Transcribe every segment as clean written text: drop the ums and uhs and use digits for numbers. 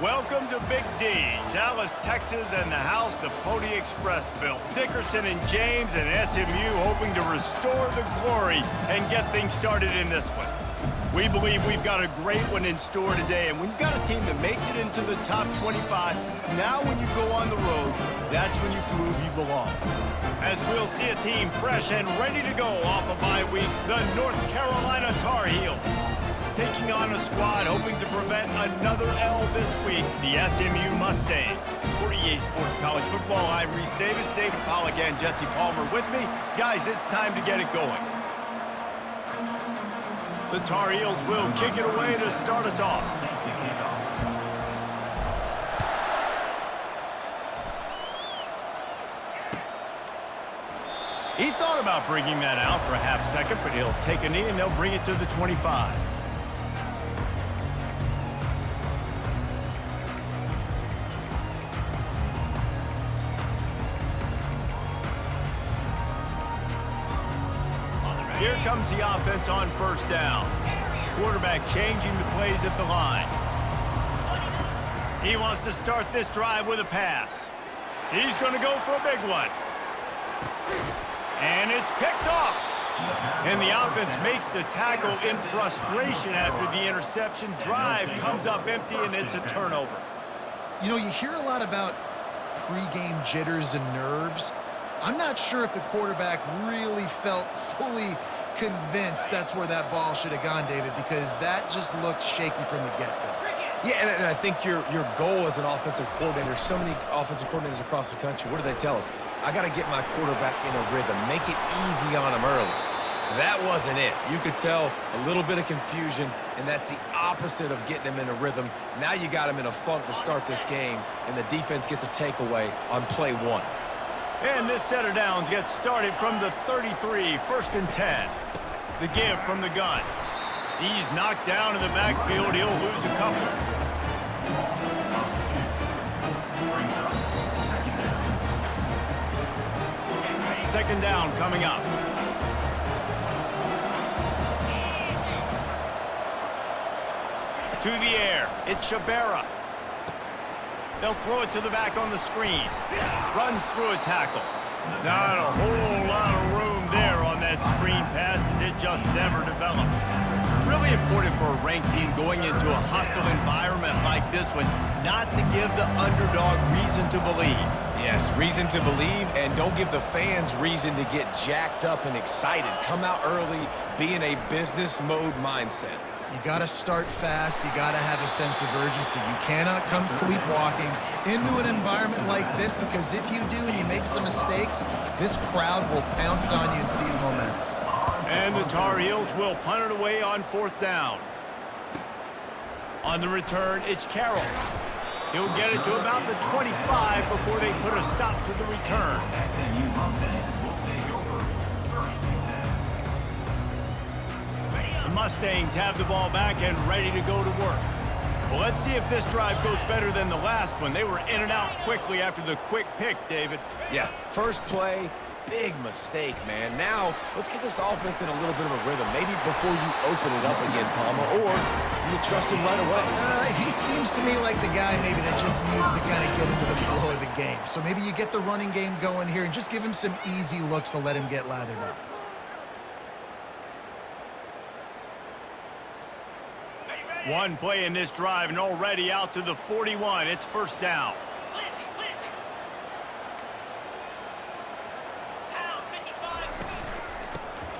Welcome to Big D, Dallas, Texas, and the house the Pony Express built. Dickerson and James and SMU hoping to restore the glory and get things started in this one. We believe we've got a great one in store today, and when you've got a team that makes it into the top 25, now when you go on the road, that's when you prove you belong. As we'll see a team fresh and ready to go off a bye week, the North Carolina Tar Heels. Taking on a squad hoping to prevent another L this week, the SMU Mustangs. For EA Sports College Football, I'm Reese Davis, David Pollack, and Jesse Palmer with me. Guys, it's time to get it going. The Tar Heels will kick it away to start us off. He thought about bringing that out for a half second, but he'll take a knee and they'll bring it to the 25. Here comes the offense on first down. Quarterback changing the plays at the line. He wants to start this drive with a pass. He's going to go for a big one. And it's picked off. And the offense makes the tackle in frustration after the interception. Drive comes up empty, and it's a turnover. You know, you hear a lot about pregame jitters and nerves. I'm not sure if the quarterback really felt fully convinced that's where that ball should have gone, David, because that just looked shaky from the get-go. Yeah, and I think your goal as an offensive coordinator, so many offensive coordinators across the country, what do they tell us? I got to get my quarterback in a rhythm, make it easy on him early. That wasn't it. You could tell a little bit of confusion, and that's the opposite of getting him in a rhythm. Now you got him in a funk to start this game, and the defense gets a takeaway on play one. And this set of downs gets started from the 33, 1st and 10. The give from the gun. He's knocked down in the backfield. He'll lose a couple. Second down coming up. To the air. It's Shabera. They'll throw it to the back on the screen. Runs through a tackle. Not a whole lot of room there on that screen pass as it just never developed. Really important for a ranked team going into a hostile environment like this one not to give the underdog reason to believe. Yes, reason to believe, and don't give the fans reason to get jacked up and excited. Come out early, be in a business mode mindset. You got to start fast. You got to have a sense of urgency. You cannot come sleepwalking into an environment like this, because if you do and you make some mistakes, this crowd will pounce on you and seize momentum. And the Tar Heels will punt it away on 4th down. On the return, it's Carroll. He'll get it to about the 25 before they put a stop to the return. Mustangs have the ball back and ready to go to work. Well, let's see if this drive goes better than the last one. They were in and out quickly after the quick pick, David. Yeah, first play, big mistake, man. Now, let's get this offense in a little bit of a rhythm. Maybe before you open it up again, Palmer, or do you trust him right away? He seems to me like the guy maybe that just needs to kind of get into the flow of the game. So maybe you get the running game going here and just give him some easy looks to let him get lathered up. One play in this drive and already out to the 41. It's 1st down.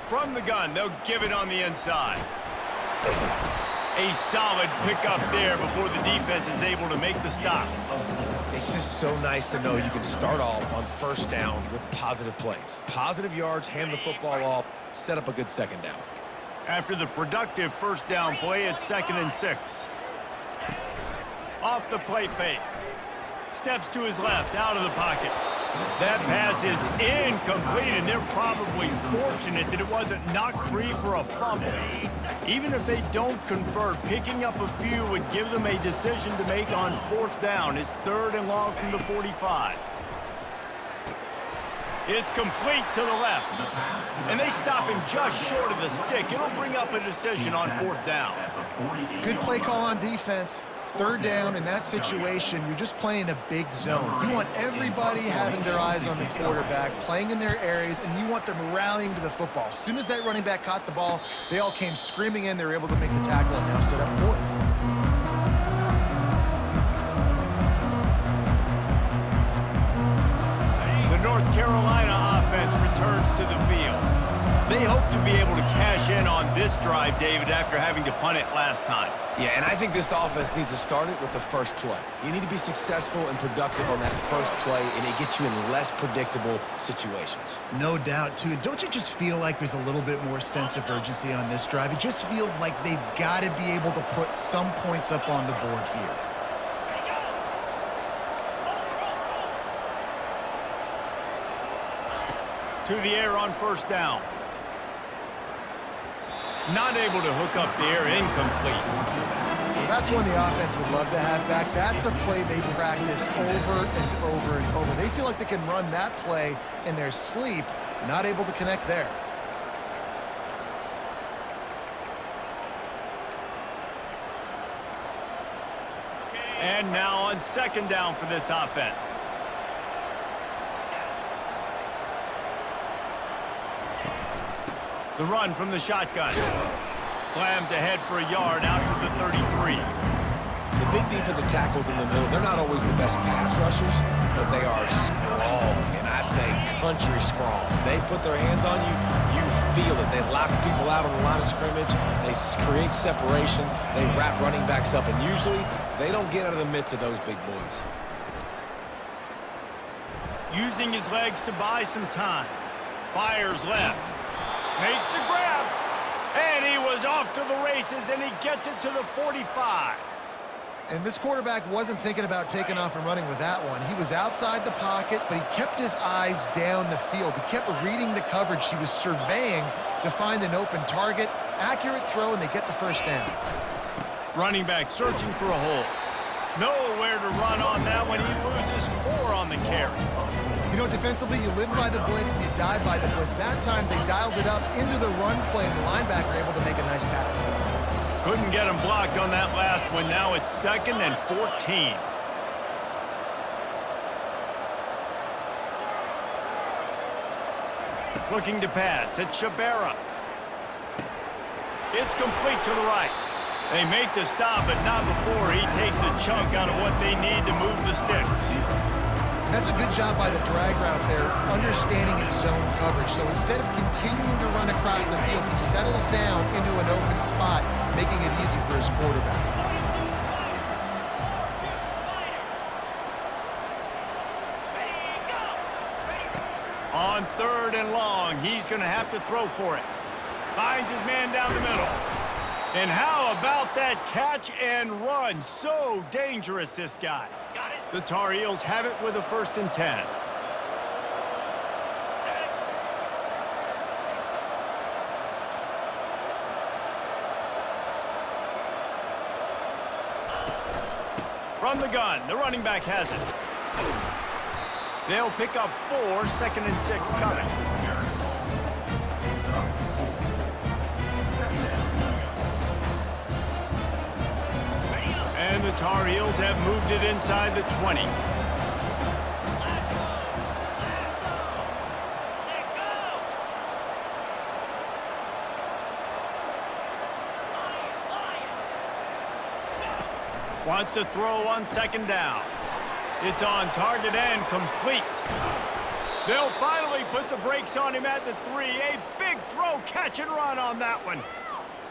From the gun, they'll give it on the inside. A solid pickup there before the defense is able to make the stop. It's just so nice to know you can start off on 1st down with positive plays. Positive yards, hand the football off, set up a good 2nd down. After the productive 1st down play, it's 2nd and 6. Off the play fake. Steps to his left, out of the pocket. That pass is incomplete, and they're probably fortunate that it wasn't knocked free for a fumble. Even if they don't convert, picking up a few would give them a decision to make on 4th down. It's 3rd and long from the 45. It's complete to the left. And they stop him just short of the stick. It'll bring up a decision on 4th down. Good play call on defense. Third down in that situation, you're just playing a big zone. You want everybody having their eyes on the quarterback, playing in their areas, and you want them rallying to the football. As soon as that running back caught the ball, they all came screaming in. They were able to make the tackle and now set up fourth. North Carolina offense returns to the field. They hope to be able to cash in on this drive, David, after having to punt it last time. Yeah, and I think this offense needs to start it with the first play. You need to be successful and productive on that first play, and it gets you in less predictable situations. No doubt, too. Don't you just feel like there's a little bit more sense of urgency on this drive? It just feels like they've got to be able to put some points up on the board here. To the air on first down. Not able to hook up the air, incomplete. That's one the offense would love to have back. That's a play they practice over and over and over. They feel like they can run that play in their sleep, not able to connect there. And now on second down for this offense. The run from the shotgun. Slams ahead for a yard out to the 33. The big defensive tackles in the middle, they're not always the best pass rushers, but they are strong, and I say country strong. They put their hands on you, you feel it. They lock people out on the line of scrimmage. They create separation. They wrap running backs up, and usually they don't get out of the midst of those big boys. Using his legs to buy some time. Fires left. Makes the grab. And he was off to the races, and he gets it to the 45. And this quarterback wasn't thinking about taking off and running with that one. He was outside the pocket, but he kept his eyes down the field. He kept reading the coverage. He was surveying to find an open target. Accurate throw, and they get the first down. Running back searching for a hole. Nowhere to run on that one. He loses 4 on the carry. You know, defensively, you live by the blitz and you die by the blitz. That time, they dialed it up into the run play, and the linebacker able to make a nice tackle. Couldn't get him blocked on that last one. Now it's 2nd and 14. Looking to pass. It's Shabera. It's complete to the right. They make the stop, but not before he takes a chunk out of what they need to move the sticks. That's a good job by the drag route there, understanding its zone coverage. So instead of continuing to run across the field, he settles down into an open spot, making it easy for his quarterback. On 3rd and long, he's going to have to throw for it. Finds his man down the middle. And how about that catch and run? So dangerous, this guy. The Tar Heels have it with a 1st and 10. From the gun, the running back has it. They'll pick up 4, 2nd and 6 coming. And the Tar Heels have moved it inside the 20. Wants to throw on 2nd down. It's on target and complete. They'll finally put the brakes on him at the 3. A big throw, catch and run on that one.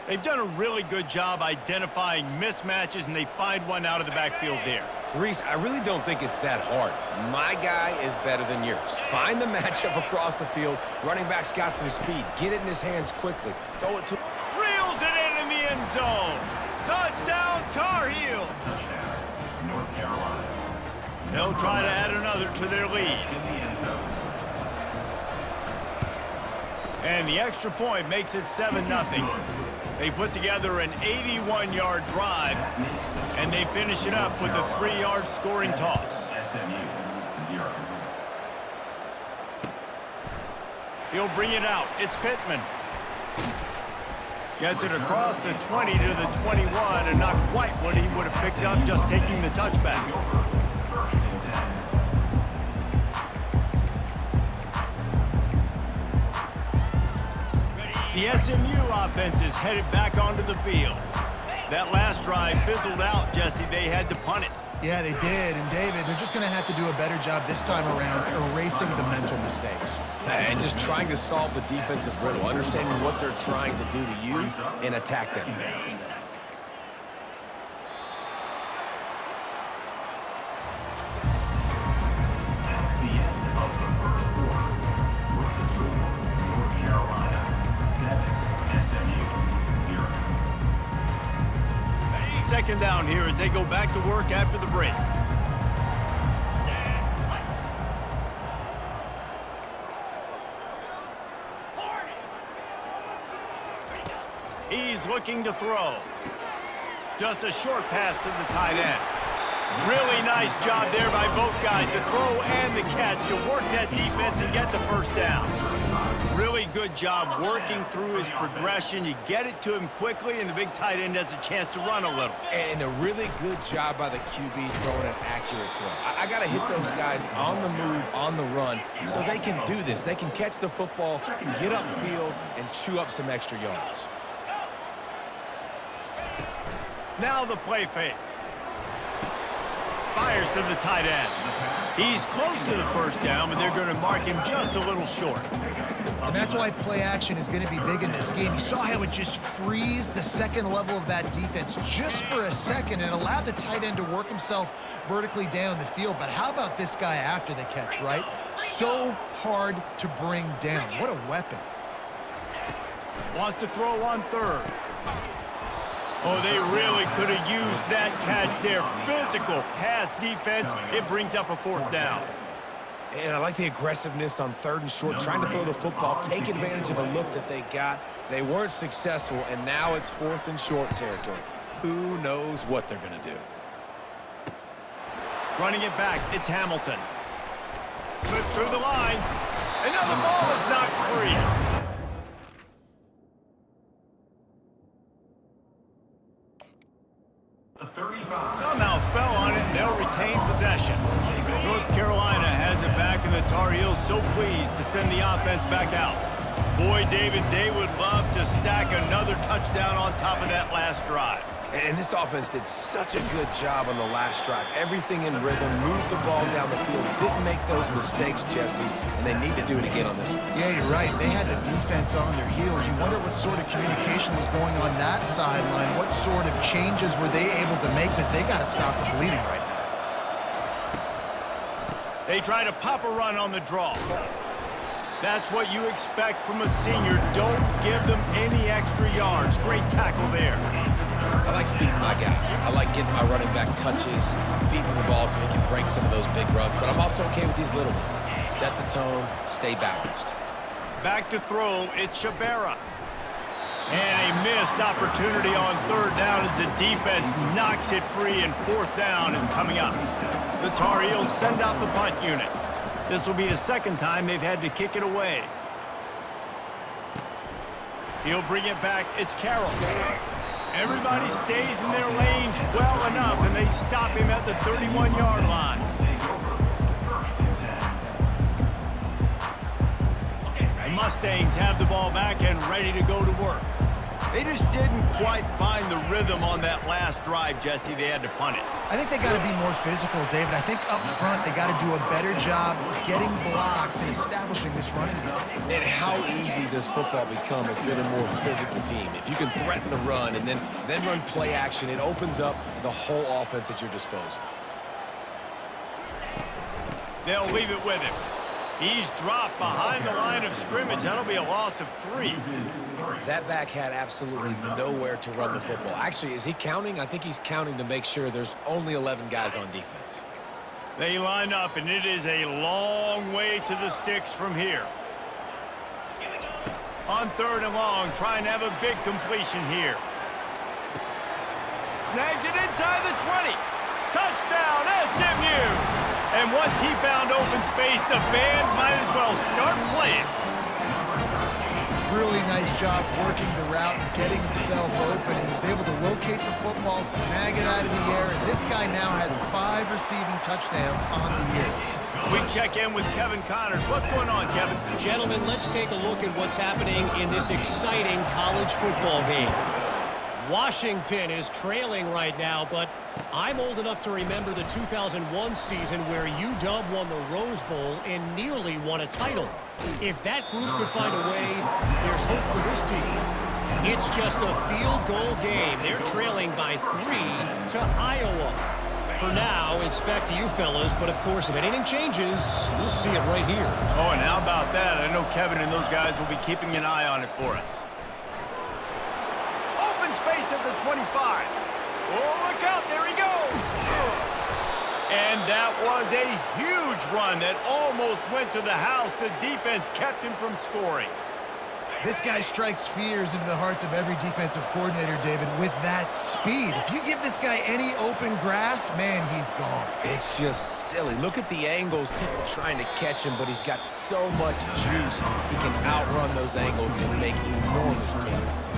They've done a really good job identifying mismatches, and they find one out of the backfield there. Reese, I really don't think it's that hard. My guy is better than yours. Find the matchup across the field. Running back's got some speed. Get it in his hands quickly. Throw it to... Reels it in the end zone. Touchdown, Tar Heels. North Carolina. They'll try to add another to their lead. And the extra point makes it 7-0. They put together an 81-yard drive, and they finish it up with a 3-yard scoring toss. SMU-0. He'll bring it out. It's Pittman. Gets it across the 20 to the 21, and not quite what he would have picked up just taking the touchback. The SMU offense is headed back onto the field. That last drive fizzled out, Jesse. They had to punt it. Yeah, they did. And, David, they're just going to have to do a better job this time around erasing the mental mistakes. And just trying to solve the defensive riddle, understanding what they're trying to do to you and attack them. That's the end of the first quarter. With the score, North Carolina 7, SMU 0. Second down here as they go back to work after the break. He's looking to throw. Just a short pass to the tight end. Really nice job there by both guys, the throw and the catch, to work that defense and get the first down. Really good job working through his progression. You get it to him quickly, and the big tight end has a chance to run a little. And a really good job by the QB throwing an accurate throw. I got to hit those guys on the move, on the run, so they can do this. They can catch the football, get upfield, and chew up some extra yards. Now the play fake. Fires to the tight end. He's close to the first down, but they're going to mark him just a little short. And that's why play action is going to be big in this game. You saw how it just frees the second level of that defense just for a second and allowed the tight end to work himself vertically down the field. But how about this guy after the catch, right? So hard to bring down. What a weapon. Wants to throw on third. Oh, they really could have used that catch there. Physical pass defense. It brings up a fourth down. And I like the aggressiveness on third and short, trying to throw the football, take advantage of a look that they got. They weren't successful, and now it's fourth and short territory. Who knows what they're going to do? Running it back, it's Hamilton. Slips through the line. Another ball is knocked free. Somehow fell on it, and they'll retain possession. North Carolina has it back, and the Tar Heels so pleased to send the offense back out. Boy, David, they would love to stack another touchdown on top of that last drive. And this offense did such a good job on the last drive. Everything in rhythm, moved the ball down the field, didn't make those mistakes, Jesse, and they need to do it again on this one. Yeah, you're right. They had the defense on their heels. You wonder what sort of communication was going on that sideline. What sort of changes were they able to make, because they got to stop the bleeding right now. They try to pop a run on the draw. That's what you expect from a senior. Don't give them any extra yards. Great tackle there. I like feeding my guy. I like getting my running back touches, feeding the ball so he can break some of those big runs. But I'm also okay with these little ones. Set the tone, stay balanced. Back to throw, it's Shabera. And a missed opportunity on third down as the defense knocks it free, and fourth down is coming up. The Tar Heels send out the punt unit. This will be the second time they've had to kick it away. He'll bring it back. It's Carroll. Everybody stays in their lanes well enough, and they stop him at the 31-yard line. The Mustangs have the ball back and ready to go to work. They just didn't quite find the rhythm on that last drive, Jesse. They had to punt it. I think they got to be more physical, David. I think up front they got to do a better job getting blocks and establishing this running game. And how easy does football become if you're the more physical team? If you can threaten the run and then run play action, it opens up the whole offense at your disposal. They'll leave it with him. He's dropped behind the line of scrimmage. That'll be a loss of 3. That back had absolutely nowhere to run the football. Actually, is he counting? I think he's counting to make sure there's only 11 guys on defense. They line up, and it is a long way to the sticks from here. On third and long, trying to have a big completion here. Snags it inside the 20. Touchdown, SMU! And once he found open space, the band might as well start playing. really nice job working the route and getting himself open. And he was able to locate the football, snag it out of the air, and this guy now has 5 receiving touchdowns on the year. We check in with Kevin Connors. What's going on, Kevin? Gentlemen, let's take a look at what's happening in this exciting college football game. Washington is trailing right now, but I'm old enough to remember the 2001 season where UW won the Rose Bowl and nearly won a title. If that group could find a way, there's hope for this team. It's just a field goal game. They're trailing by 3 to Iowa. For now, it's back to you fellas, but of course, if anything changes, we'll see it right here. Oh, and how about that? I know Kevin and those guys will be keeping an eye on it for us. Open space at the 25. Oh, look out, there he goes. And that was a huge run that almost went to the house. The defense kept him from scoring. This guy strikes fears into the hearts of every defensive coordinator, David, with that speed. If you give this guy any open grass, man, he's gone. It's just silly. Look at the angles, people trying to catch him, but he's got so much juice. He can outrun those angles and make enormous plays.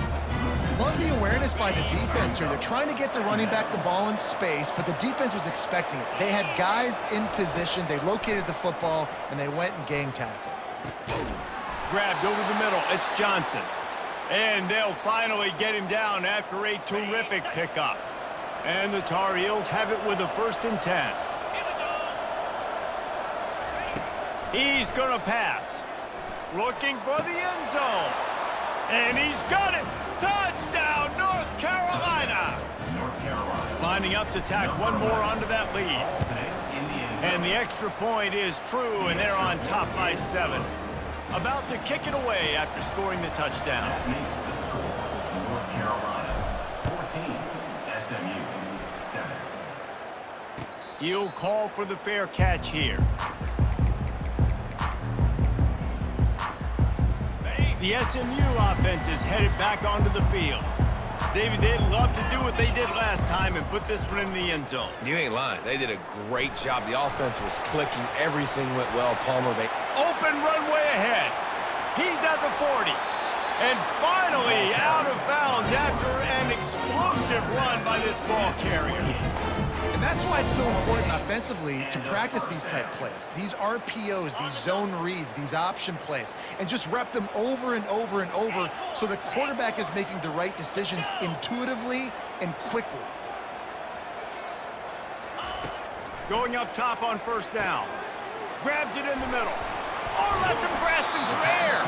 Love the awareness by the defense here. They're trying to get the running back the ball in space, but the defense was expecting it. They had guys in position. They located the football, and they went and gang tackled. Grabbed over the middle. It's Johnson. And they'll finally get him down after a terrific pickup. And the Tar Heels have it with a 1st and 10. He's going to pass. Looking for the end zone. And he's got it. Touchdown, North Carolina. North Carolina. Lining up to tack one more onto that lead. And the extra point is true, and they're on top by 7. About to kick it away after scoring the touchdown. That makes the score North Carolina 14, SMU 7. He'll call for the fair catch here. The SMU offense is headed back onto the field. David, they'd love to do what they did last time and put this one in the end zone. You ain't lying. They did a great job. The offense was clicking. Everything went well. Palmer, they... Open runway ahead. He's at the 40. And finally out of bounds after an explosive run by this ball carrier. And that's why it's so important offensively to practice these type plays. These RPOs, these zone reads, these option plays, and just rep them over and over and over so the quarterback is making the right decisions intuitively and quickly. Going up top on 1st down. Grabs it in the middle. Oh, left him grasping for air.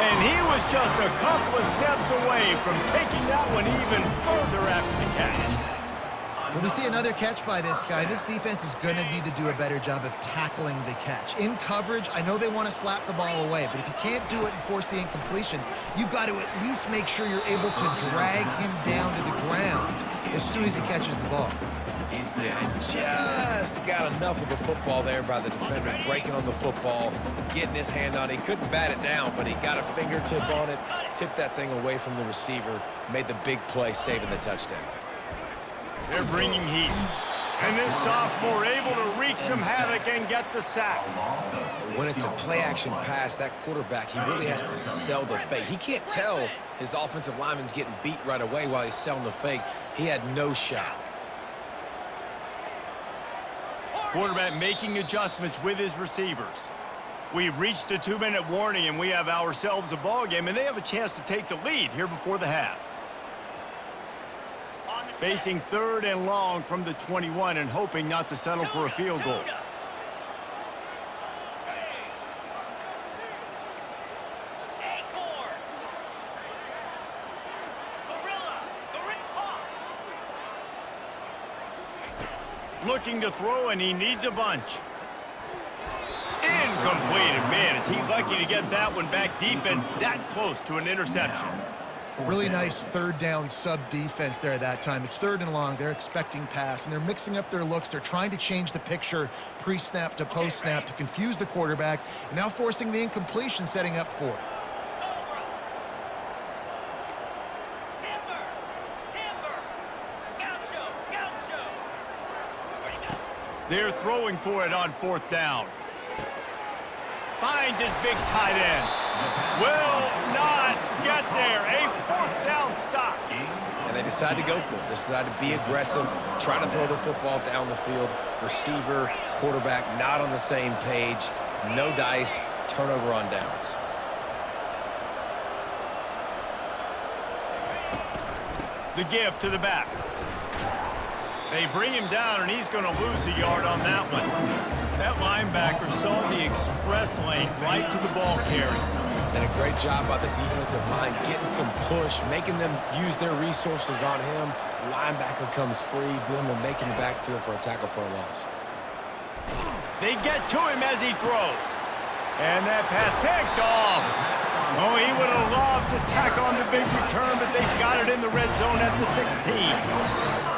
And he was just a couple of steps away from taking that one even further after the catch. When we see another catch by this guy, this defense is going to need to do a better job of tackling the catch. In coverage, I know they want to slap the ball away, but if you can't do it and force the incompletion, you've got to at least make sure you're able to drag him down to the ground as soon as he catches the ball. Yeah, just got enough of the football there by the defender, breaking on the football, getting his hand on it. He couldn't bat it down, but he got a fingertip on it, tipped that thing away from the receiver, made the big play, saving the touchdown. They're bringing heat. And this sophomore able to wreak some havoc and get the sack. When it's a play-action pass, that quarterback, he really has to sell the fake. He can't tell his offensive lineman's getting beat right away while he's selling the fake. He had no shot. Quarterback making adjustments with his receivers. We've reached the 2-minute warning, and we have ourselves a ball game, and they have a chance to take the lead here before the half. Facing 3rd and long from the 21 and hoping not to settle for a field goal. Looking to throw, and he needs a bunch. Incomplete. And man, is he lucky to get that one back. Defense that close to an interception. Really nice 3rd down sub defense there at that time. It's 3rd and long. They're expecting pass, and they're mixing up their looks. They're trying to change the picture pre-snap to post-snap to confuse the quarterback, and now forcing the incompletion, setting up 4th. They're throwing for it on 4th down. Finds his big tight end. Will not get there. A fourth down stop. And they decide to go for it. They decide to be aggressive, try to throw the football down the field. Receiver, quarterback, not on the same page. No dice, turnover on downs. The give to the back. They bring him down, and he's going to lose a yard on that one. That linebacker saw the express lane right to the ball carrier. And a great job by the defensive line, getting some push, making them use their resources on him. Linebacker comes free, boom, and making the backfield for a tackle for a loss. They get to him as he throws. And that pass picked off. Oh, he would have loved to tack on the big return, but they've got it in the red zone at the 16.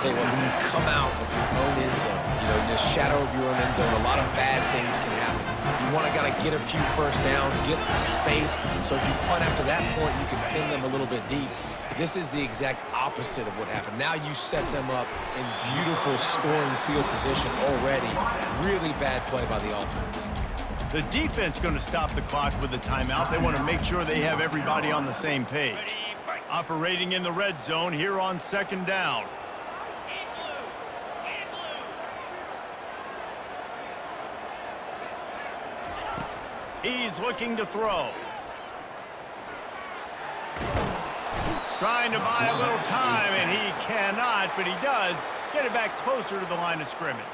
Tell you what, when you come out of your own end zone, you know, in the shadow of your own end zone, a lot of bad things can happen. You want to kind of get a few first downs, get some space, so if you punt after that point, you can pin them a little bit deep. This is the exact opposite of what happened. Now you set them up in beautiful scoring field position already. Really bad play by the offense. The defense going to stop the clock with a timeout. They want to make sure they have everybody on the same page. Operating in the red zone here on second down. He's looking to throw. Trying to buy a little time, and he cannot, but he does get it back closer to the line of scrimmage.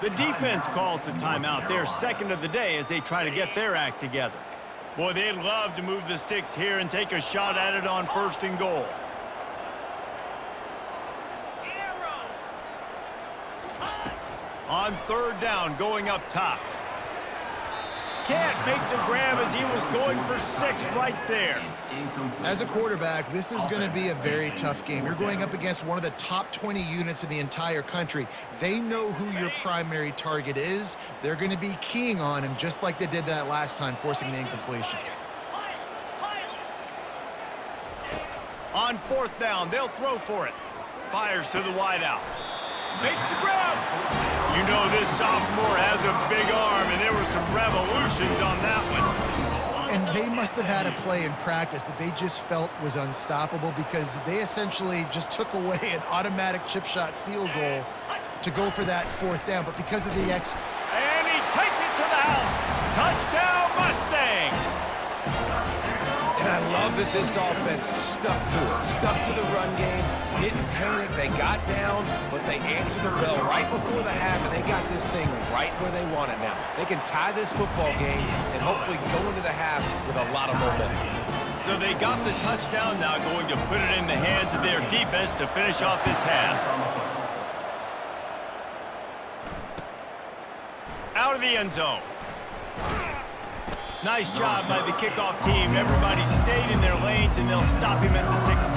The defense calls the timeout, their second of the day, as they try to get their act together. Boy, they'd love to move the sticks here and take a shot at it on first and goal. On third down, going up top. Can't make the grab as he was going for 6 right there. As a quarterback, this is going to be a very tough game. You're going up against one of the top 20 units in the entire country. They know who your primary target is. They're going to be keying on him just like they did that last time, forcing the incompletion. On fourth down, they'll throw for it. Fires to the wideout. Makes the grab. You know this sophomore has a big arm, and there were some revolutions on that one. And they must have had a play in practice that they just felt was unstoppable because they essentially just took away an automatic chip shot field goal to go for that fourth down. But because of the And he takes it to the house. Touchdown, Mustang. And I love that this offense stuck to it, stuck to the run game, didn't panic, they got down, but they answered the bell right before the half, and they got this thing right where they want it now. They can tie this football game and hopefully go into the half with a lot of momentum. So they got the touchdown, now going to put it in the hands of their defense to finish off this half. Out of the end zone. Nice job by the kickoff team. Everybody stayed in their lanes, and they'll stop him at the 16.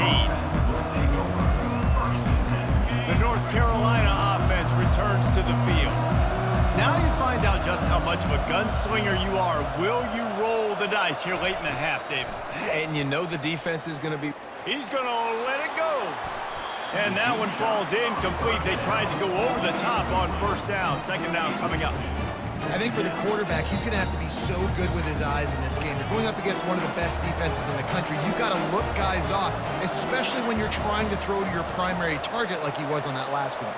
The North Carolina offense returns to the field. Now you find out just how much of a gunslinger you are. Will you roll the dice here late in the half, David? And you know the defense is going to be... He's going to let it go. And that one falls incomplete. They tried to go over the top on first down. Second down coming up. I think for the quarterback, he's going to have to be so good with his eyes in this game. You're going up against one of the best defenses in the country. You've got to look guys off, especially when you're trying to throw to your primary target like he was on that last one.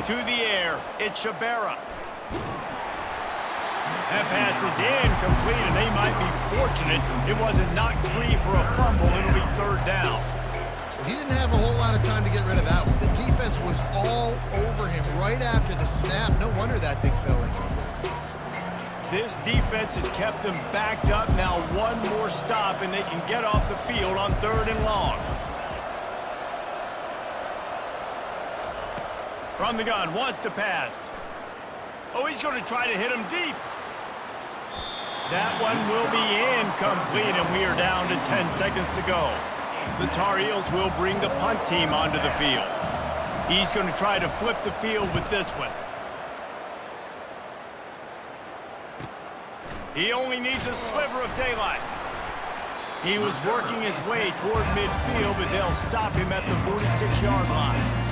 To the air, it's Shabera. That pass is incomplete, and they might be fortunate it wasn't knocked free for a fumble. It'll be third down. He didn't have a whole lot of time to get rid of that one. The defense was all over him right after the snap. No wonder that thing fell in. This defense has kept them backed up. Now one more stop, and they can get off the field on third and long. From the gun, wants to pass. Oh, he's going to try to hit him deep. That one will be incomplete, and we are down to 10 seconds to go. The Tar Heels will bring the punt team onto the field. He's going to try to flip the field with this one. He only needs a sliver of daylight. He was working his way toward midfield, but they'll stop him at the 46-yard line.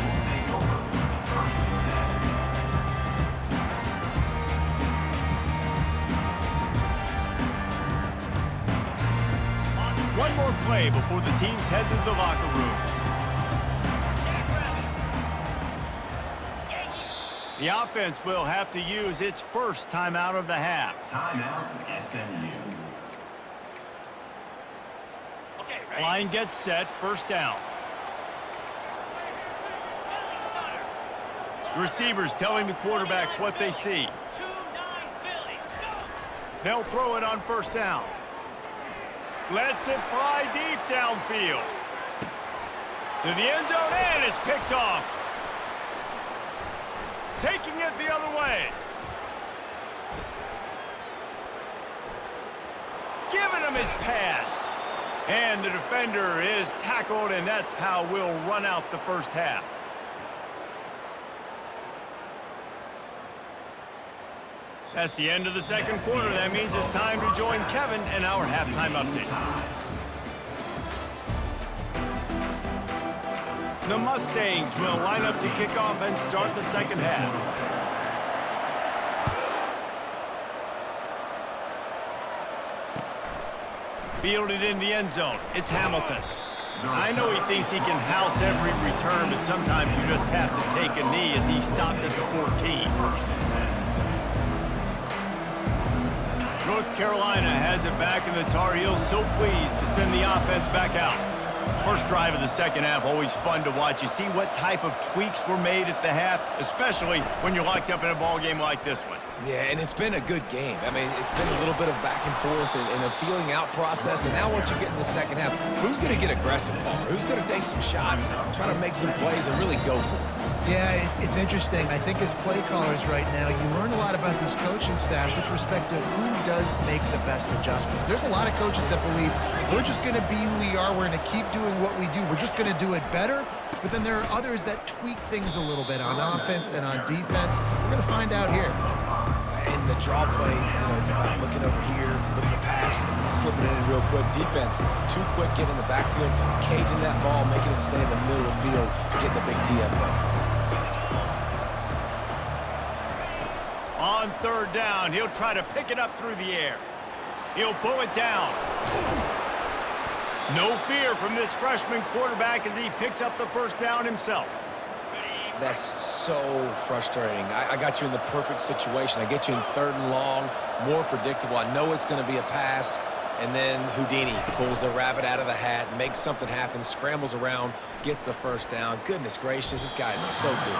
play before the teams head to the locker rooms. The offense will have to use its first timeout of the half. Timeout, SMU. Line gets set, first down. Receivers telling the quarterback what they see. They'll throw it on first down. Lets it fly deep downfield. To the end zone and is picked off. Taking it the other way. Giving him his pads. And the defender is tackled, and that's how we'll run out the first half. That's the end of the second quarter. That means it's time to join Kevin in our halftime update. The Mustangs will line up to kick off and start the second half. Fielded in the end zone. It's Hamilton. I know he thinks he can house every return, but sometimes you just have to take a knee as he stopped at the 14. North Carolina has it back, and the Tar Heels so pleased to send the offense back out. First drive of the second half, always fun to watch. You see what type of tweaks were made at the half, especially when you're locked up in a ball game like this one. Yeah, and it's been a good game. I mean, it's been a little bit of back and forth and a feeling out process. And now once you get in the second half, who's going to get aggressive, Paul? Who's going to take some shots, try to make some plays, and really go for it? Yeah, it's interesting. I think as play callers right now, you learn a lot about these coaching staffs with respect to who does make the best adjustments. There's a lot of coaches that believe we're just going to be who we are. We're going to keep doing what we do. We're just going to do it better. But then there are others that tweak things a little bit on offense and on defense. We're going to find out here. And the draw play, it's about looking over here, looking for pass, and then slipping it in real quick. Defense, too quick, getting in the backfield, caging that ball, making it stay in the middle of the field, getting the big TFO. On third down, he'll try to pick it up through the air. He'll pull it down. No fear from this freshman quarterback as he picks up the first down himself. That's so frustrating. I got you in the perfect situation. I get you in third and long, more predictable. I know it's going to be a pass, and then Houdini pulls the rabbit out of the hat, makes something happen, scrambles around, gets the first down. Goodness gracious, this guy is so good.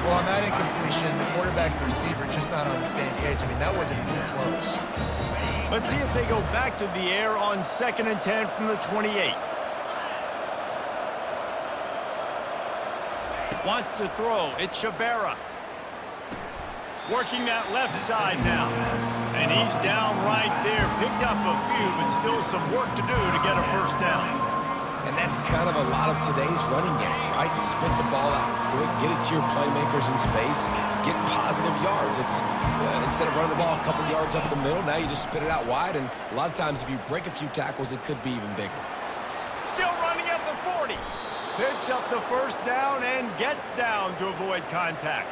Well, on that incompletion, the quarterback and receiver just not on the same page. I mean, that wasn't even close. Let's see if they go back to the air on 2nd and 10 from the 28. Wants to throw. It's Shabera. Working that left side now. And he's down right there. Picked up a few, but still some work to do to get a first down. And that's kind of a lot of today's running game, right? Spit the ball out quick, get it to your playmakers in space, get positive yards. It's instead of running the ball a couple yards up the middle, now you just spit it out wide. And a lot of times if you break a few tackles, it could be even bigger. Still running at the 40. Picks up the first down and gets down to avoid contact.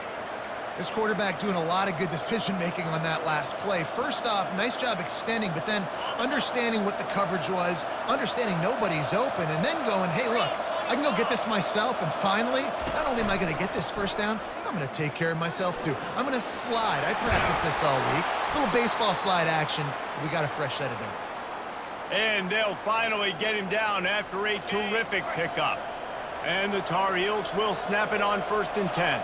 This quarterback doing a lot of good decision-making on that last play. First off, nice job extending, but then understanding what the coverage was, understanding nobody's open, and then going, hey, look, I can go get this myself, and finally, not only am I going to get this first down, I'm going to take care of myself, too. I'm going to slide. I practiced this all week. Little baseball slide action. We got a fresh set of downs. And they'll finally get him down after a terrific pickup. And the Tar Heels will snap it on 1st and 10.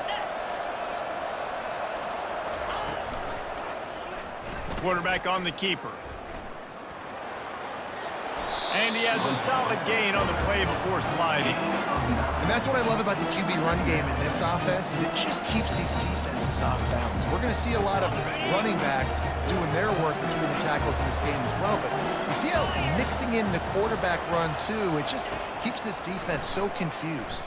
Quarterback on the keeper. And he has a solid gain on the play before sliding. And that's what I love about the QB run game in this offense is it just keeps these defenses off balance. We're going to see a lot of running backs doing their work between the tackles in this game as well. But you see how mixing in the quarterback run, too, it just keeps this defense so confused.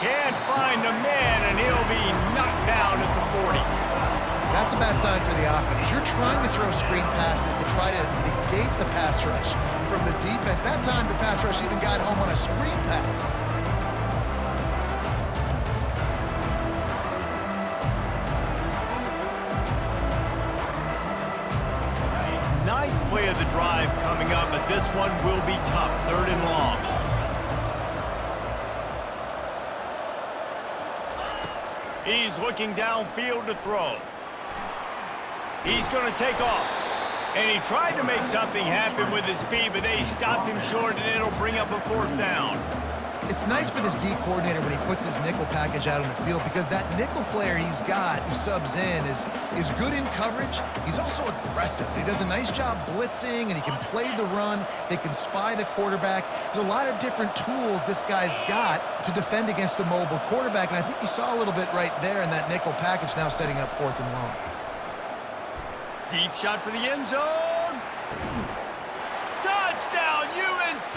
Can't find the man, and he'll be knocked down at the 40. That's a bad sign for the offense. You're trying to throw screen passes to try to negate the pass rush from the defense. That time, the pass rush even got home on a screen pass. Ninth play of the drive coming up, a this one will be tough. 3rd and long. He's looking downfield to throw. He's going to take off. And he tried to make something happen with his feet, but they stopped him short, and it'll bring up a 4th down. It's nice for this D coordinator when he puts his nickel package out on the field because that nickel player he's got who subs in is good in coverage. He's also aggressive. He does a nice job blitzing, and he can play the run. They can spy the quarterback. There's a lot of different tools this guy's got to defend against a mobile quarterback, and I think you saw a little bit right there in that nickel package now setting up 4th and long. Deep shot for the end zone. Touchdown, UNC!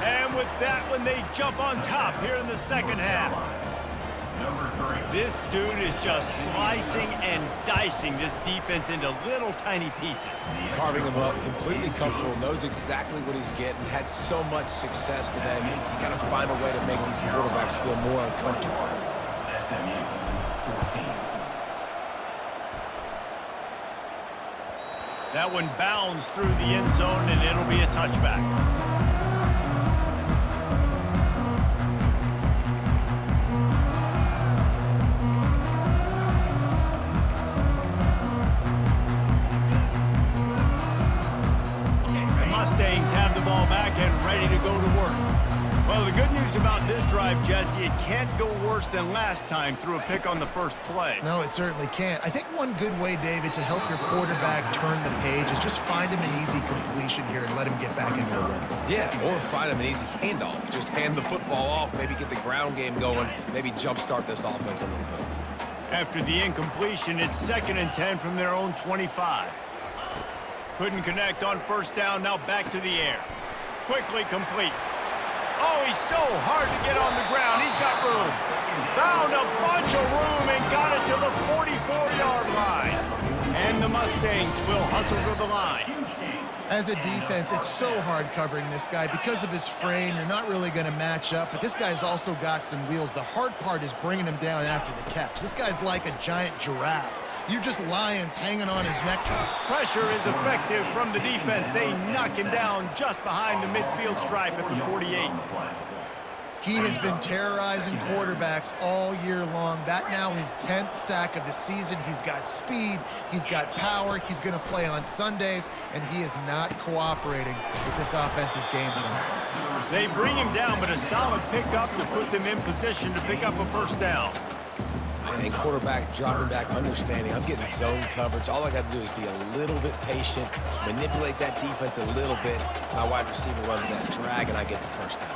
And with that one, they jump on top here in the 2nd half. Number 3. This dude is just slicing and dicing this defense into little tiny pieces. Carving him up, completely comfortable, knows exactly what he's getting, had so much success today. You got to find a way to make these quarterbacks feel more uncomfortable. SMU 14. That one bounds through the end zone, and it'll be a touchback. The Mustangs have the ball back and ready to go to work. Well, the good news about this drive, Jesse, it can't go worse than last time through a pick on the first play. No, it certainly can't. I think one good way, David, to help your quarterback turn the page is just find him an easy completion here and let him get back into a rhythm. Yeah, or find him an easy handoff. Just hand the football off, maybe get the ground game going, maybe jumpstart this offense a little bit. After the incompletion, it's 2nd and 10 from their own 25. Couldn't connect on 1st down, now back to the air. Quickly complete. Oh, he's so hard to get on the ground. He's got room. Found a bunch of room and got it to the 44-yard line. And the Mustangs will hustle to the line. As a defense, it's so hard covering this guy. Because of his frame, you're not really going to match up, but this guy's also got some wheels. The hard part is bringing him down after the catch. This guy's like a giant giraffe. You're just lions hanging on his neck. Pressure is effective from the defense. They knock him down just behind the midfield stripe at the 48. He has been terrorizing quarterbacks all year long. That now his 10th sack of the season. He's got speed. He's got power. He's going to play on Sundays, and he is not cooperating with this offense's game plan. They bring him down, but a solid pickup to put them in position to pick up a 1st down. And quarterback dropping back, understanding I'm getting zone coverage. All I got to do is be a little bit patient, manipulate that defense a little bit. My wide receiver runs that drag, and I get the 1st down.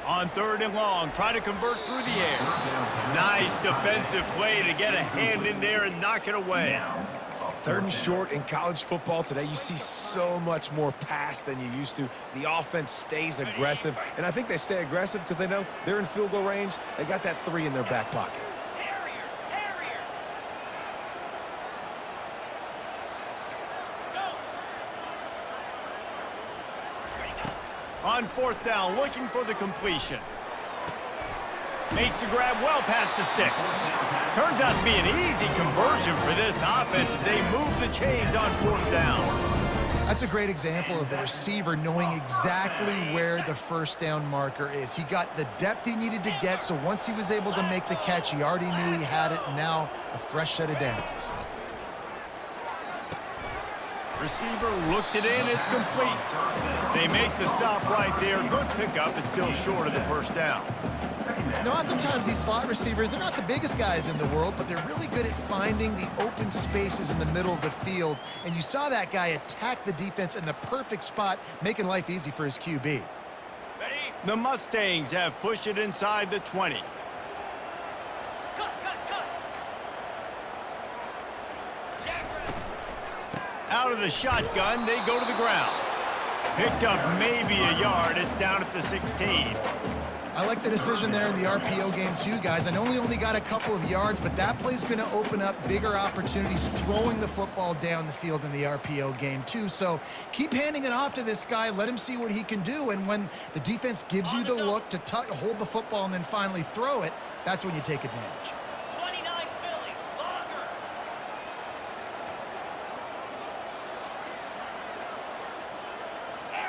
On 3rd and long, try to convert through the air. Nice defensive play to get a hand in there and knock it away. 3rd and short in college football today, you see so much more pass than you used to. The offense stays aggressive, and I think they stay aggressive because they know they're in field goal range. They got that 3 in their back pocket. On 4th down, looking for the completion. Makes the grab well past the sticks. Turns out to be an easy conversion for this offense as they move the chains on 4th down. That's a great example of the receiver knowing exactly where the 1st down marker is. He got the depth he needed to get, so once he was able to make the catch, he already knew he had it, and now a fresh set of downs. Receiver looks it in, it's complete. They make the stop right there. Good pickup, it's still short of the 1st down. You know, oftentimes these slot receivers, they're not the biggest guys in the world, but they're really good at finding the open spaces in the middle of the field. And you saw that guy attack the defense in the perfect spot, making life easy for his QB. Ready? The Mustangs have pushed it inside the 20. Out of the shotgun, they go to the ground. Picked up maybe a yard. It's down at the 16. I like the decision there in the RPO game too, guys. I know he only got a couple of yards, but that play's going to open up bigger opportunities throwing the football down the field in the RPO game too. So keep handing it off to this guy. Let him see what he can do. And when the defense gives you the look to hold the football and then finally throw it, that's when you take advantage.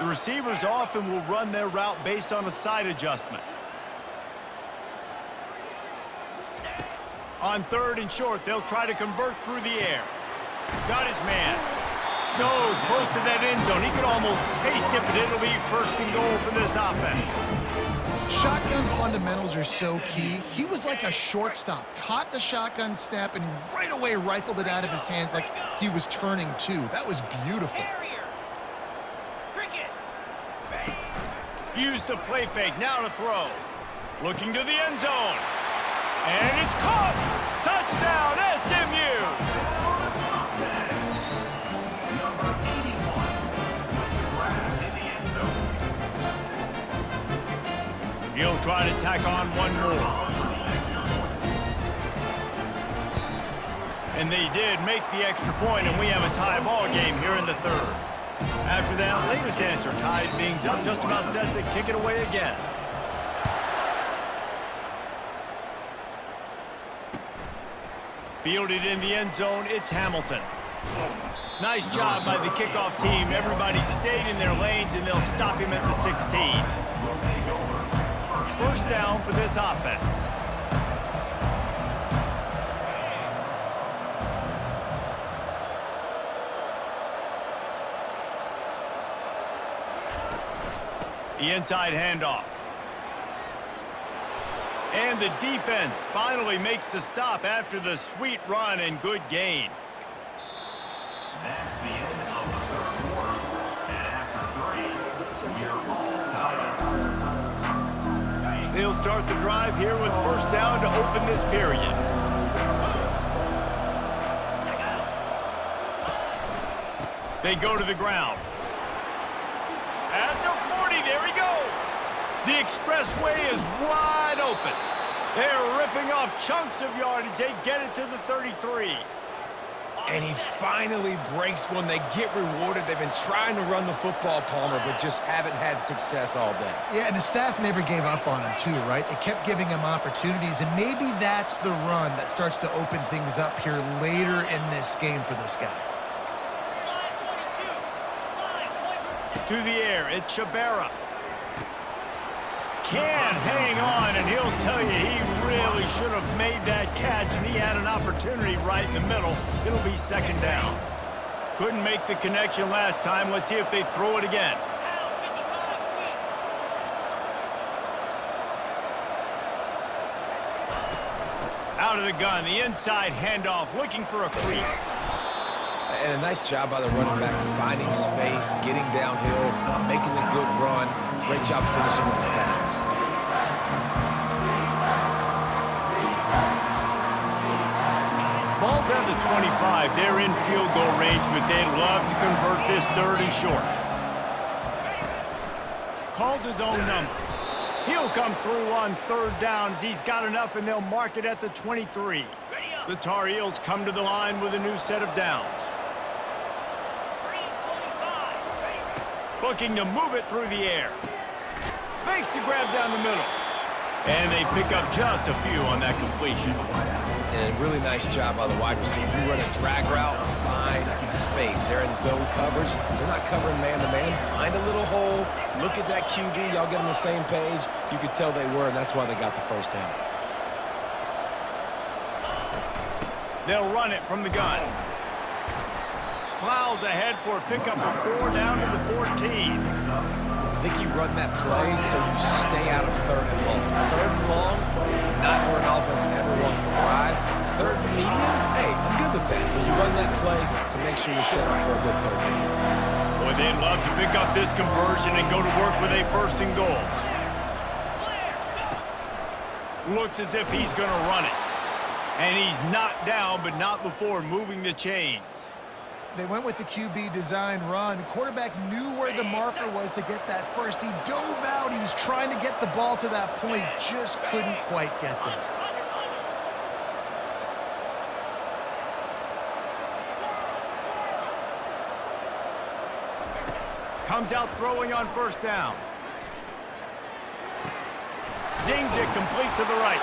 The receivers often will run their route based on a side adjustment. On 3rd and short, they'll try to convert through the air. Got his man. So close to that end zone, he could almost taste it, but it'll be 1st and goal for this offense. Shotgun fundamentals are so key. He was like a shortstop, caught the shotgun snap, and right away rifled it out of his hands like he was turning two. That was beautiful. Use the play fake, now to throw. Looking to the end zone. And it's caught! Touchdown, SMU! Number 81. Grabbed in the end zone. He'll try to tack on one more. And they did make the extra point, and we have a tie ball game here in the 3rd. After that latest answer tied things up, just about set to kick it away again. Fielded in the end zone, it's Hamilton. Nice job by the kickoff team. Everybody stayed in their lanes, and they'll stop him at the 16. 1st down for this offense. The inside handoff. And the defense finally makes the stop after the sweet run and good gain. That's the end of the 3rd quarter. And after 3, we're all tied. They'll start the drive here with 1st down to open this period. They go to the ground. At the 40, there he goes. The expressway is wide open. They're ripping off chunks of yardage. They get it to the 33. And he finally breaks one. They get rewarded. They've been trying to run the football, Palmer, but just haven't had success all day. Yeah, and the staff never gave up on him, too, right? They kept giving him opportunities, and maybe that's the run that starts to open things up here later in this game for this guy. To the air, it's Shabera. Can't hang on, and he'll tell you he really should have made that catch, and he had an opportunity right in the middle. It'll be 2nd down. Couldn't make the connection last time. Let's see if they throw it again. Out of the gun, the inside handoff, looking for a crease. And a nice job by the running back, finding space, getting downhill, making a good run. Great job finishing with his pads. Ball's at the 25. They're in field goal range, but they'd love to convert this 3rd and short. Calls his own number. He'll come through on 3rd down as he's got enough, and they'll mark it at the 23. The Tar Heels come to the line with a new set of downs. Looking to move it through the air. Makes the grab down the middle. And they pick up just a few on that completion. And a really nice job by the wide receiver. You run a drag route, find space. They're in zone coverage. They're not covering man-to-man. Find a little hole. Look at that QB. Y'all get on the same page. You could tell they were, and that's why they got the 1st down. They'll run it from the gun. Plows ahead for a pickup of 4 down to the 14. I think you run that play so you stay out of 3rd and long. 3rd and long is not where an offense ever wants to thrive. 3rd and medium, hey, I'm good with that. So you run that play to make sure you're set up for a good 3rd down. Boy, they'd love to pick up this conversion and go to work with a 1st and goal. Looks as if he's going to run it. And he's knocked down, but not before moving the chains. They went with the QB design run. The quarterback knew where the marker was to get that first. He dove out. He was trying to get the ball to that point. Just couldn't quite get there. Comes out throwing on 1st down. Zings it complete to the right.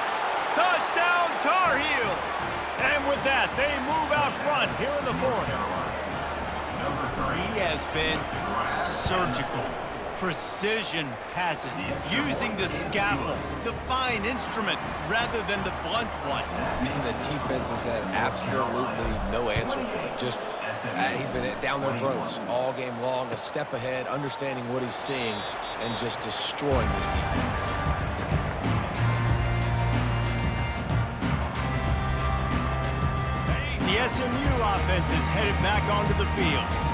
Touchdown, Tar Heels! And with that, they move out front here in the 4th. He has been surgical. Precision passes, using the scalpel, the fine instrument, rather than the blunt one. And the defense has had absolutely no answer for it. Just, he's been down their throats all game long, a step ahead, understanding what he's seeing, and just destroying this defense. The SMU offense is headed back onto the field.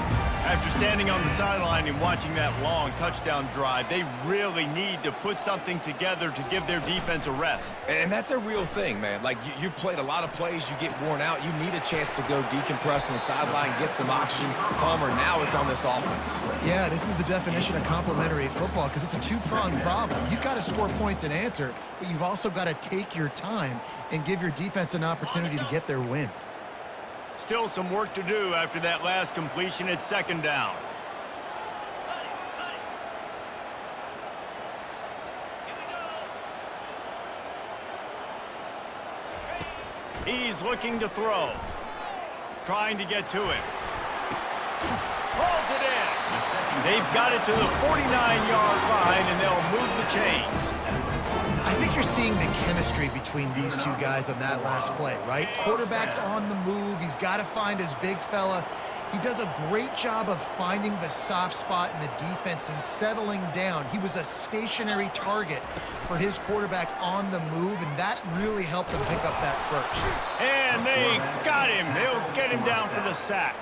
After standing on the sideline and watching that long touchdown drive, they really need to put something together to give their defense a rest. And that's a real thing, man. Like, you played a lot of plays, you get worn out, you need a chance to go decompress on the sideline, get some oxygen. Palmer, now it's on this offense. Yeah, this is the definition of complementary football because it's a two-pronged problem. You've got to score points and answer, but you've also got to take your time and give your defense an opportunity to get their wind. Still some work to do after that last completion at second down. He's looking to throw. Trying to get to it. Pulls it in. They've got it to the 49-yard line, and they'll move the chains. I think you're seeing the chemistry between these two guys on that last play, right? Quarterback's on the move. He's got to find his big fella. He does a great job of finding the soft spot in the defense and settling down. He was a stationary target for his quarterback on the move, and that really helped him pick up that first. And they got him. They'll get him down for the sack.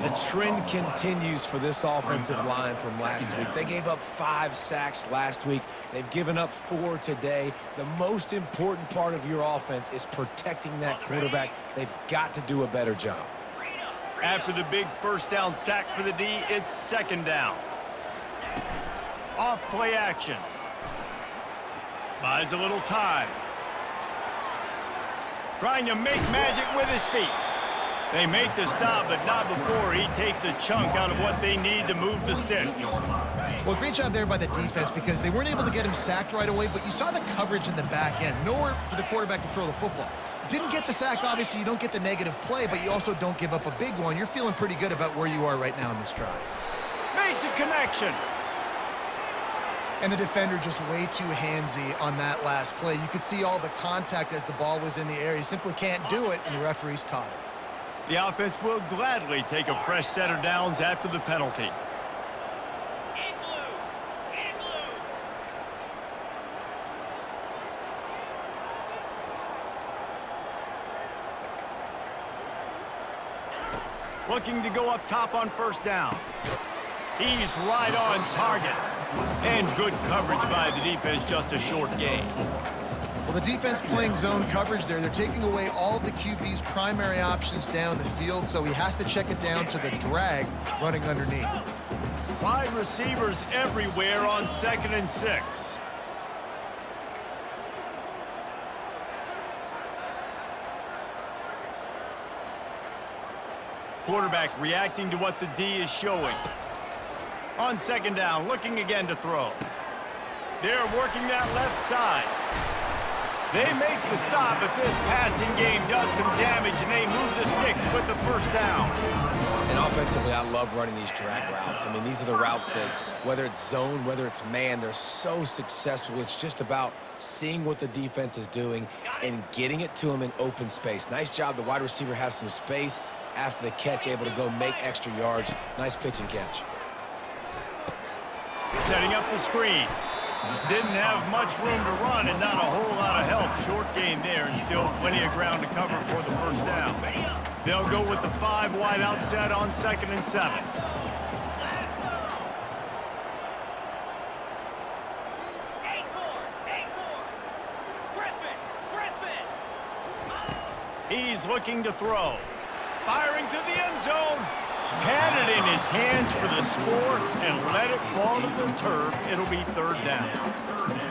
The trend continues for this offensive line from last week. They gave up 5 sacks last week. They've given up 4 today. The most important part of your offense is protecting that quarterback. They've got to do a better job. After the big first down sack for the D, it's second down. Off play action. Buys a little time. Trying to make magic with his feet. They make the stop, but not before he takes a chunk out of what they need to move the sticks. Well, great job there by the defense because they weren't able to get him sacked right away, but you saw the coverage in the back end. Nowhere for the quarterback to throw the football. Didn't get the sack, obviously. You don't get the negative play, but you also don't give up a big one. You're feeling pretty good about where you are right now in this drive. Makes a connection. And the defender just way too handsy on that last play. You could see all the contact as the ball was in the air. He simply can't do it, and the referees caught it. The offense will gladly take a fresh set of downs after the penalty. Looking to go up top on first down. He's right on target. And good coverage by the defense, just a short gain. Well, the defense playing zone coverage there. They're taking away all of the QB's primary options down the field, so he has to check it down to the drag running underneath. Wide receivers everywhere on 2nd and 6. Quarterback reacting to what the D is showing. On second down, looking again to throw. They're working that left side. They make the stop, but this passing game does some damage, and they move the sticks with the first down. And offensively, I love running these drag routes. I mean, these are the routes that, whether it's zone, whether it's man, they're so successful. It's just about seeing what the defense is doing and getting it to them in open space. Nice job. The wide receiver has some space after the catch, able to go make extra yards. Nice pitch and catch. Setting up the screen. Didn't have much room to run and not a whole lot of help. Short gain there and still plenty of ground to cover for the first down. They'll go with the 5 wide out set on 2nd and 7. He's looking to throw. Firing to the end zone. Had it in his hands for the score and let it fall to the turf. It'll be third down.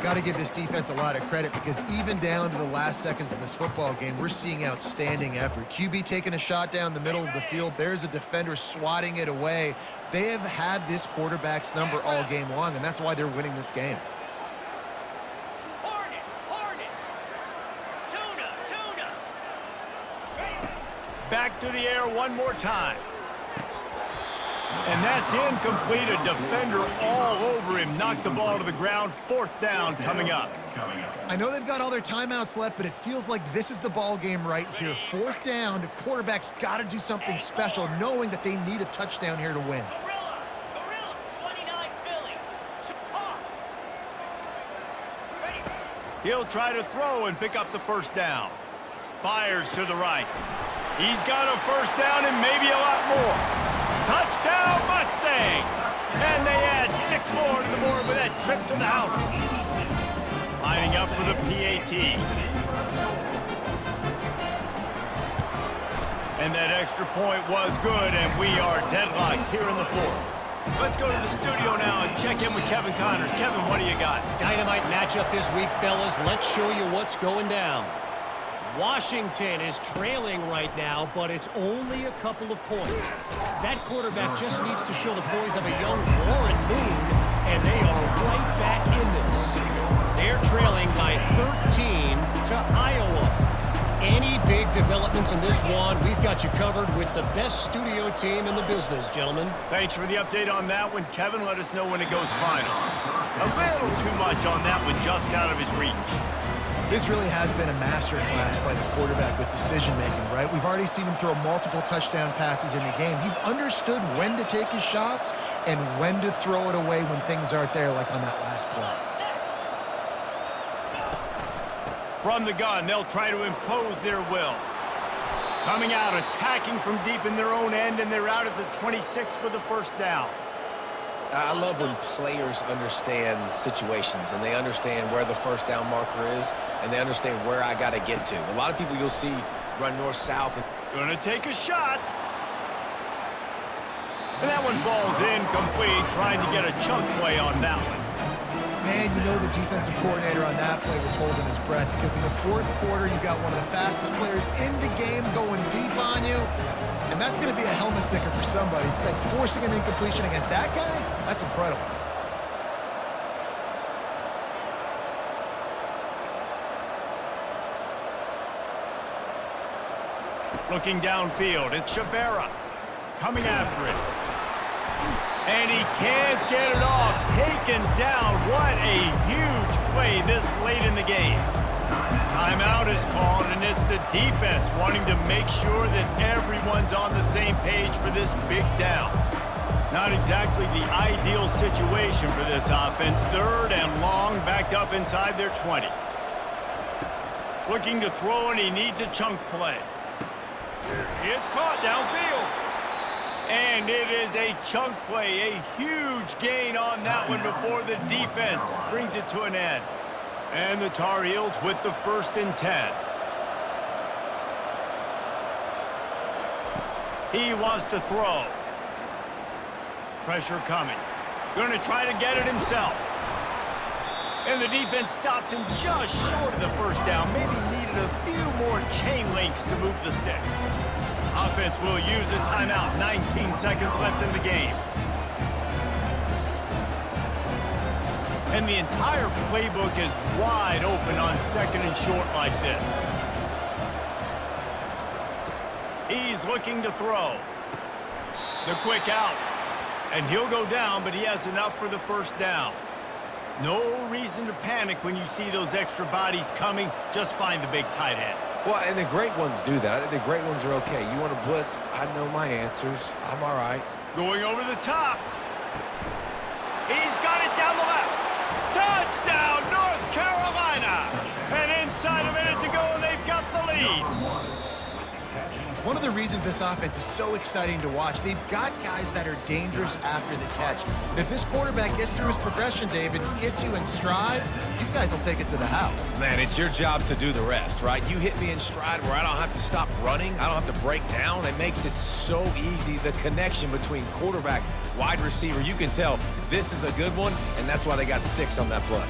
Got to give this defense a lot of credit because even down to the last seconds in this football game, we're seeing outstanding effort. QB taking a shot down the middle of the field. There's a defender swatting it away. They have had this quarterback's number all game long, and that's why they're winning this game. Tuna. Back to the air one more time. And that's incomplete. A defender all over him. Knocked the ball to the ground. 4th down coming up. I know they've got all their timeouts left, but it feels like this is the ball game right here. 4th down, the quarterback's got to do something special, knowing that they need a touchdown here to win. He'll try to throw and pick up the 1st down. Fires to the right. He's got a 1st down and maybe a lot more. Touchdown Mustangs! And they add 6 more to the board with that trip to the house. Lining up for the PAT. And that extra point was good, and we are deadlocked here in the 4th. Let's go to the studio now and check in with Kevin Connors. Kevin, what do you got? Dynamite matchup this week, fellas. Let's show you what's going down. Washington is trailing right now, but it's only a couple of points. That quarterback just needs to show the poise of a young Warren Moon, and they are right back in this. They're trailing by 13 to Iowa. Any big developments in this one, we've got you covered with the best studio team in the business, gentlemen. Thanks for the update on that one, Kevin. Let us know when it goes final. A little too much on that one, just out of his reach. This really has been a master class by the quarterback with decision-making, right? We've already seen him throw multiple touchdown passes in the game. He's understood when to take his shots and when to throw it away when things aren't there, like on that last play. From the gun, they'll try to impose their will. Coming out, attacking from deep in their own end, and they're out at the 26 with the 1st down. I love when players understand situations and they understand where the 1st down marker is and they understand where I got to get to. A lot of people you'll see run north-south. Gonna take a shot. And that one falls incomplete, trying to get a chunk play on that one. Man, you know the defensive coordinator on that play was holding his breath because in the 4th quarter, you got one of the fastest players in the game going deep on you. And that's going to be a helmet sticker for somebody. Like forcing an incompletion against that guy, that's incredible. Looking downfield, it's Shabera coming after it. And he can't get it off. Taken down. What a huge play this late in the game. Timeout is called, and it's the defense wanting to make sure that everyone's on the same page for this big down. Not exactly the ideal situation for this offense. 3rd and long, backed up inside their 20. Looking to throw, and he needs a chunk play. It's caught downfield. And it is a chunk play, a huge gain on that one before the defense brings it to an end. And the Tar Heels with the 1st and 10. He wants to throw. Pressure coming. Going to try to get it himself. And the defense stops him just short of the 1st down. Maybe needed a few more chain links to move the sticks. Offense will use a timeout. 19 seconds left in the game. And the entire playbook is wide open on 2nd and short like this. He's looking to throw. The quick out. And he'll go down, but he has enough for the 1st down. No reason to panic when you see those extra bodies coming. Just find the big tight end. Well, and the great ones do that. I think the great ones are okay. You want to blitz? I know my answers. I'm all right. Going over the top. He's got it down the left. Touchdown, North Carolina. And inside a minute to go, and they've got the lead. One of the reasons this offense is so exciting to watch, they've got guys that are dangerous after the catch. And if this quarterback gets through his progression, David, gets you in stride, these guys will take it to the house. Man, it's your job to do the rest, right? You hit me in stride where I don't have to stop running. I don't have to break down. It makes it so easy. The connection between quarterback, wide receiver, you can tell this is a good one, and that's why they got 6 on that play.